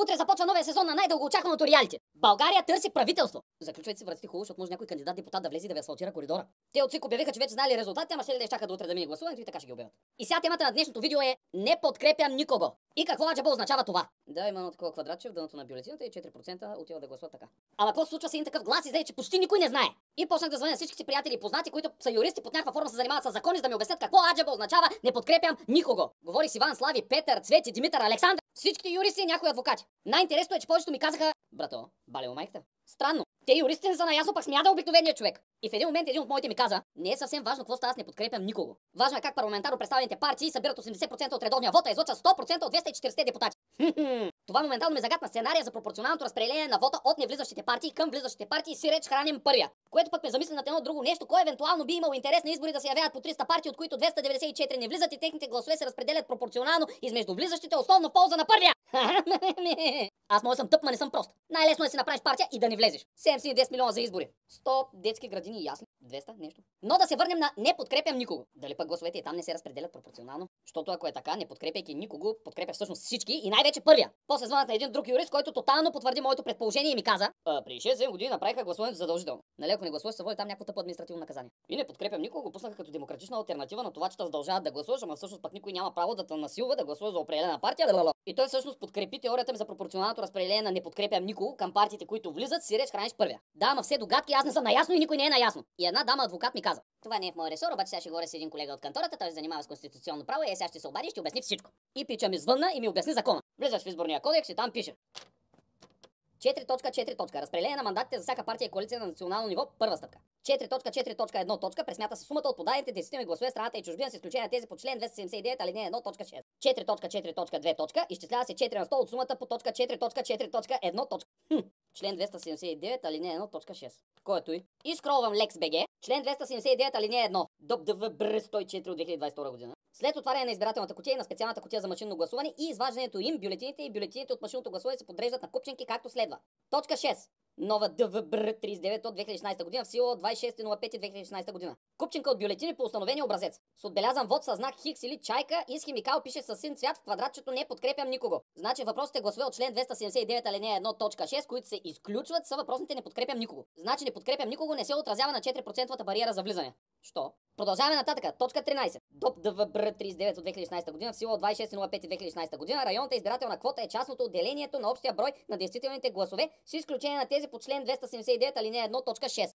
Утре започва новия сезон на най-дългоочакваното реалити. България търси правителство. Заключвайте си вратите хубаво, защото може някой кандидат депутат да влезе и да ви асфалтира коридора. Те от ЦИК обявиха, че вече знали резултатите, ама ще ли да изчакат до утре да мине гласуването и така ще ги обявят. И сега темата на днешното видео е "Не подкрепям никого". И какво аджаба означава това? Да, има едно такова квадратче в дъното на бюлетината и 4% отива да гласуват така. Ама какво се случва с един такъв глас и че почти никой не знае? И почнах да звъня на всички си приятели и познати, които са юристи, под някаква форма се занимават с закони, за да ми обяснят какво аджаба означава "Не подкрепям никого". Говори с Иван, Слави, Петър, Цвети, Димитър, Александър. Всичките юристи и някои адвокати. Най-интересното е, че повечето ми казаха: "Брато, бале му майката". Странно. Те юристите не са наясно, пък смята обикновения човек. И в един момент един от моите ми каза: "Не е съвсем важно какво става, аз не подкрепям никого. Важно е как парламентарно представените партии събират 80% от редовния вота и излъчат 100% от 240 депутати". Това моментално ме загатна сценария за пропорционалното разпределение на вота от невлизащите партии към влизащите партии, си реч храним първия. Което пък ме замисли над едно друго нещо, кой евентуално би имал интерес на избори да се явяват по 300 партии, от които 294 не влизат и техните гласове се разпределят пропорционално измежду влизащите, основно в полза на първия. Аз може съм тъп, ма не съм прост. Най-лесно е да си направиш партия и да не влезеш. 710 милиона за избори. 100 детски градини и ясли. 200 нещо. Но да се върнем на "Не подкрепям никого". Дали пък гласовете и там не се разпределят пропорционално? Защото ако е така, не подкрепяйки никого, подкрепя всъщност всички и най-вече първия. После звънат на един друг юрист, който тотално потвърди моето предположение и ми каза: "При 6-7 години направиха гласуването задължително. Нали, ако не гласуваш, се води там някакво тъпо административно наказание. И "Не подкрепям никого" го пуснаха като демократична алтернатива на това, че те задължават да гласуваш, ама всъщност пък никой няма право да те насилва да гласуваш за определена партия. И той всъщност подкрепи теорията ми за пропорционалното разпределение на "Не подкрепям никого" към партиите, които влизат, си реч храниш първия. Да, ама все догадки, аз не съм наясно и никой не е наясно. И една дама адвокат ми каза: "Това не е в мой ресор, обаче сега ще говоря с един колега от кантората, той се занимава с конституционно право и сега ще се обади и ще обясни всичко". И пича ми звънна и ми обясни закона. Влизаш в изборния кодекс и там пише: 4.4. Разпределение на мандатите за всяка партия и коалиция на национално ниво, първа стъпка. 4.4.1. Пресмята се сумата от подадените действителни гласове в страната и чужбина с изключение на тези по член 279 алинея 1.6. 4.4.2. Изчислява се 4 на 100 от сумата по точка 4.4.1. Член 279 алинея 1.6. Кой е той? И скролвам LexBG. Член 279 алинея 1. ДОП-ДВ-БР 104 от 2022 година. След отваряне на избирателната кутия и на специалната кутия за машинно гласуване и изваждането им, бюлетините и бюлетините от машинното гласуване се подреждат на купчинки както следва. Точка 6. Нова ДВБР 39 от 2016 година в сила от 26.05.2016 година. Купчинка от бюлетини по установения образец. С отбелязан вод със знак Хикс или чайка и с химикал пише със син цвят в квадратчето "Не подкрепям никого". Значи въпросите гласове от член 279 алинея 1.6, които се изключват, са въпросните "Не подкрепям никого". Значи "Не подкрепям никого" не се отразява на 4% бариера за влизане. Що? Продължаваме нататък. Точка 13. ДОП ДВБР 39 от 2016 година в сила от 26.05.2016 година. Районната избирателна квота е част от отделението на общия брой на действителните гласове, с изключение на тези по член 279 алинея 1.6.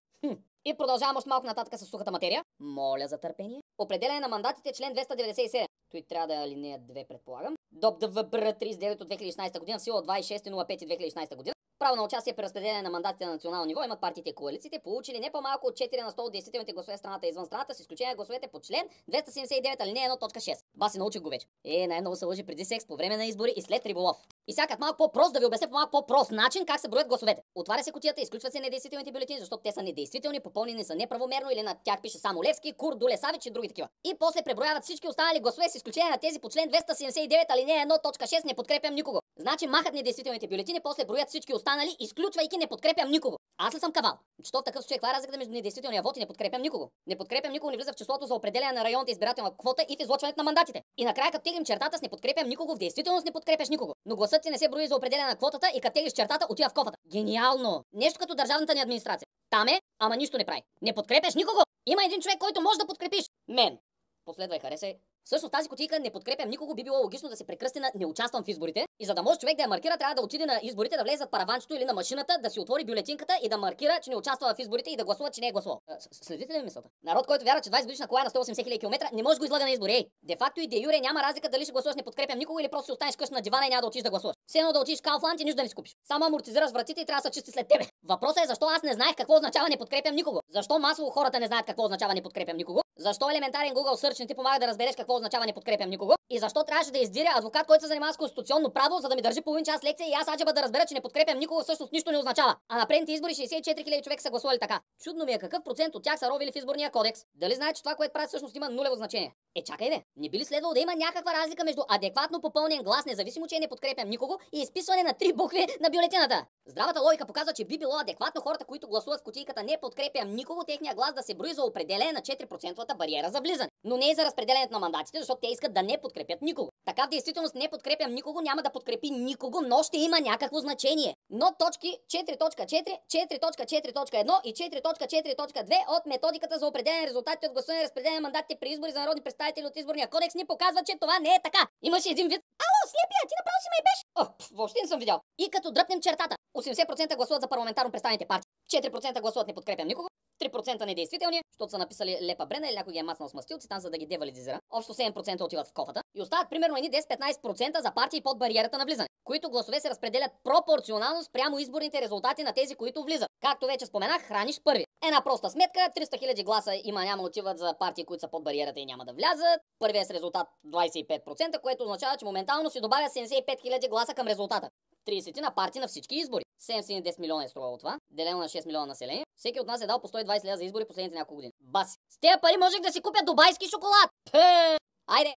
И продължавам още малко нататък с сухата материя. Моля за търпение. Определяне на мандатите, член 297. Той трябва да е алинея 2, предполагам. ДОП ДВБР 39 от 2016 година в сила от 26.05.2016 година. Право на участие при разпределение на мандатите на национално ниво имат партиите и коалициите, получили не по-малко от 4 на 100 от действителните гласове в страната и извън страната, с изключение на гласовете по член 279 алинея 1.6. Баси, научих го вече. Най-много се лъжи преди секс, по време на избори и след риболов. И сякат малко по-прост да ви обясня по малко по-прост начин как се броят гласовете. Отваря се кутията, изключват се недействителните бюлетини, защото те са недействителни, попълнени са неправомерно или на тях пише само Левски, Кур, Дулесавич и други такива. И после преброяват всички останали гласове с изключение на тези по член 279 алинея 1.6. Не подкрепям никого. Значи махат недействителните бюлетини, после броят всички останали, изключвайки "Не подкрепям никого". Аз ли съм кавал? Що в такъв случай каква е разликата между недействителния вод и "Не подкрепям никого"? "Не подкрепям никого" не влиза в числото за определяне на районната избирателна квота и в излъчването на мандатите. И накрая като теглим чертата с "Не подкрепям никого", в действителност не подкрепяш никого. Но гласът ти не се брои за определяне на квотата и като теглиш чертата, отива в кофата. Гениално! Нещо като държавната ни администрация. Там е, ама нищо не прави. Не подкрепяш никого! Има един човек, който може да подкрепиш. Мен. Последвай, харесай. Всъщност тази кутийка "Не подкрепям никого" би било логично да се прекръсти на "Не участвам в изборите", и за да може човек да я маркира, трябва да отиде на изборите, да влезе зад параванчето или на машината, да си отвори бюлетинката и да маркира, че не участва в изборите и да гласува, че не е гласувал. Следите ли ми мисълта? Народ, който вярва, че 20 годишна кола е на 180 000 км, не може да го излага на избори. Де факто и де юре няма разлика дали ще гласуваш "Не подкрепям никого" или просто си останеш къща на дивана и няма да отидеш да гласуваш. Все едно да отидеш в Kaufland и нищо да не си купиш. Само амортизираш вратите и трябва да се чисти след тебе. Въпросът е защо аз не знаех какво означава "Не подкрепям никого". Защо масово хората не знаят какво означава "Не подкрепям никого"? Защо елементарен Google Search не ти помага да разбереш какво означава "Не подкрепям никого"? И защо трябваше да издиря адвокат, който се занимава с конституционно право, за да ми държи половин час лекция и аз аджаба да разбера, че "Не подкрепям никого" всъщност нищо не означава. А на предните избори 64 000 човека са гласували така. Чудно ми е какъв процент от тях са ровили в изборния кодекс. Дали знаят, че това, което правят, всъщност има нулево значение? Чакай де, не би ли следвало да има някаква разлика между адекватно попълнен глас, независимо че "Не подкрепям никого", и изписване на 3 букви на бюлетината. Здравата логика показва, че би било адекватно хората, които гласуват в кутийката "не подкрепям никого", техния глас да се брои за определение на 4% бариера за влизане. Но не и за разпределението на мандатите, защото те искат да не подкрепят никого. Така в действителност "не подкрепям никого" няма да подкрепи никого, но ще има някакво значение. Но точки 4.4, 4.4.1 и 4.4.2 от методиката за определение резултатите от гласуване и разпределение на мандатите при избори за народни представители от Изборния кодекс ни показва, че това не е така. Имаше един вид: "Ало, слепия, ти направо си ме беше!" Въобще не съм видял. И като дръпнем чертата, 80% гласуват за парламентарно представените партии, 4% гласуват "не подкрепям никого", 3% недействителни, защото са написали лепа брена или някой ги е маснал с мастилци там, за да ги девалидизира. Общо 7% отиват в кофата и остават примерно едни 10-15% за партии под бариерата на влизане, които гласове се разпределят пропорционално спрямо изборните резултати на тези, които влизат. Както вече споменах, храниш първи. Една проста сметка: 300 000 гласа няма отиват за партии, които са под бариерата и няма да влязат. Първият с резултат 25%, което означава, че моментално си добавя 75 000 гласа към резултата. 30 на партии на всички избори. 710 милиона е струвало това, делено на 6 милиона население. Всеки от нас е дал по 120 лева за избори последните няколко години. Баси! С тези пари можех да си купя дубайски шоколад! Айде!